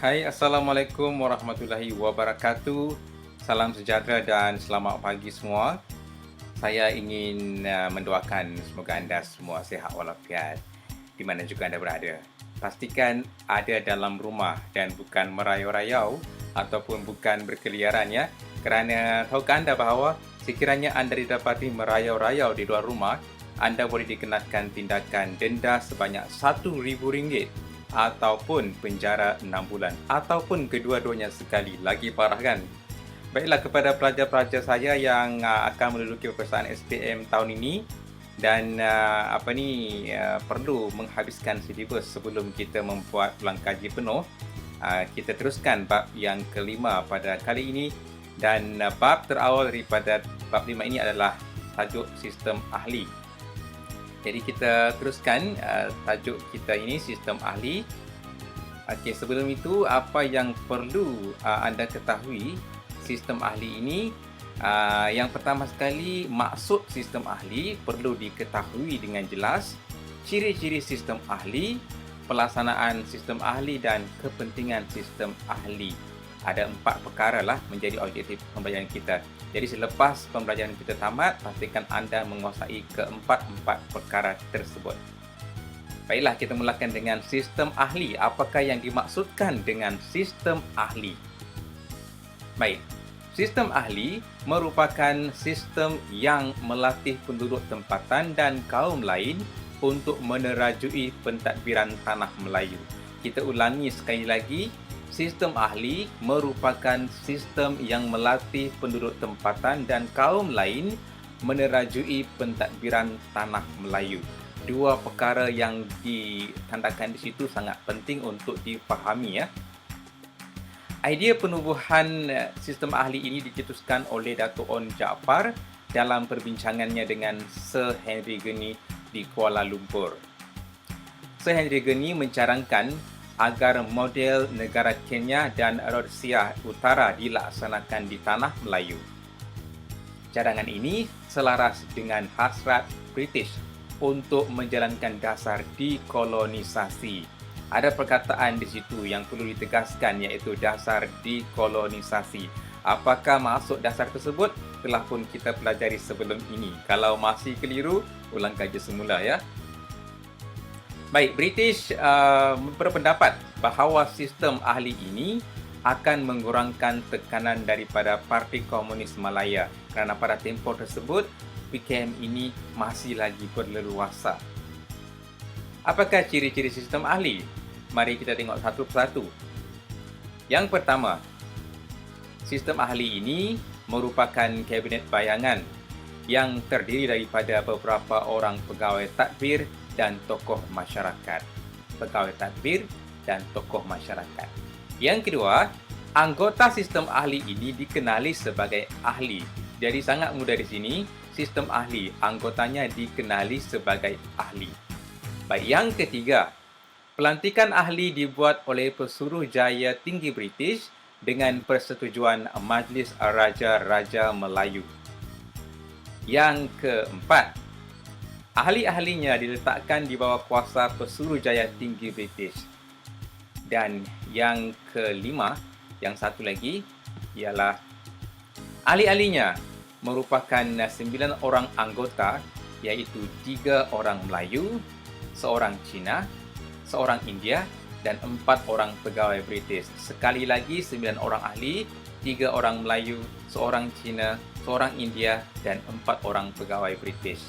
Hai, Assalamualaikum warahmatullahi wabarakatuh. Salam sejahtera dan selamat pagi semua. Saya ingin mendoakan semoga anda semua sihat walafiat di mana juga anda berada. Pastikan ada dalam rumah dan bukan merayau-rayau ataupun bukan berkeliaran ya. Kerana tahukah anda bahawa sekiranya anda didapati merayau-rayau di luar rumah, anda boleh dikenakan tindakan denda sebanyak RM1,000 ataupun penjara 6 bulan ataupun kedua-duanya sekali. Lagi parah kan? Baiklah, kepada pelajar-pelajar saya yang akan menduduki peperiksaan SPM tahun ini dan perlu menghabiskan silibus sebelum kita membuat ulang kaji penuh, kita teruskan bab yang kelima pada kali ini, dan bab terawal daripada bab 5 ini adalah tajuk sistem ahli. Jadi kita teruskan tajuk kita ini, sistem ahli. Okey, sebelum itu apa yang perlu anda ketahui sistem ahli ini? Yang pertama sekali, maksud sistem ahli perlu diketahui dengan jelas, ciri-ciri sistem ahli, pelaksanaan sistem ahli dan kepentingan sistem ahli. Ada 4 perkara lah menjadi objektif pembelajaran kita. Jadi selepas pembelajaran kita tamat, pastikan anda menguasai keempat-empat perkara tersebut. Baiklah, kita mulakan dengan sistem ahli. Apakah yang dimaksudkan dengan sistem ahli? Baik, sistem ahli merupakan sistem yang melatih penduduk tempatan dan kaum lain untuk menerajui pentadbiran tanah Melayu. Kita ulangi sekali lagi. Sistem ahli merupakan sistem yang melatih penduduk tempatan dan kaum lain menerajui pentadbiran tanah Melayu. Dua perkara yang ditandakan di situ sangat penting untuk difahami ya. Idea penubuhan sistem ahli ini dicetuskan oleh Dato' Onn Jaafar dalam perbincangannya dengan Sir Henry Gurney di Kuala Lumpur. Sir Henry Gurney mencarangkan agar model negara Kenya dan Rhodesia Utara dilaksanakan di tanah Melayu. Cadangan ini selaras dengan hasrat British untuk menjalankan dasar dekolonisasi. Ada perkataan di situ yang perlu ditegaskan, iaitu dasar dekolonisasi. Apakah maksud dasar tersebut? Telah pun kita pelajari sebelum ini. Kalau masih keliru, ulang kaji semula ya. Baik, British berpendapat bahawa sistem ahli ini akan mengurangkan tekanan daripada Parti Komunis Malaya kerana pada tempoh tersebut PKM ini masih lagi berleluasa. Apakah ciri-ciri sistem ahli? Mari kita tengok satu persatu. Yang pertama, sistem ahli ini merupakan kabinet bayangan yang terdiri daripada beberapa orang pegawai tadbir dan tokoh masyarakat. Pegawai tadbir dan tokoh masyarakat. Yang kedua, anggota sistem ahli ini dikenali sebagai ahli. Jadi sangat mudah di sini, sistem ahli, anggotanya dikenali sebagai ahli. Baik, yang ketiga, pelantikan ahli dibuat oleh Pesuruhjaya Tinggi British dengan persetujuan Majlis Raja-Raja Melayu. Yang keempat, ahli-ahlinya diletakkan di bawah kuasa Pesuruhjaya Tinggi British. Dan yang kelima, yang satu lagi, ialah ahli-ahlinya merupakan 9 orang anggota, iaitu 3 orang Melayu, seorang Cina, seorang India dan 4 orang pegawai British. Sekali lagi, 9 orang ahli, 3 orang Melayu, seorang Cina, seorang India dan 4 orang pegawai British.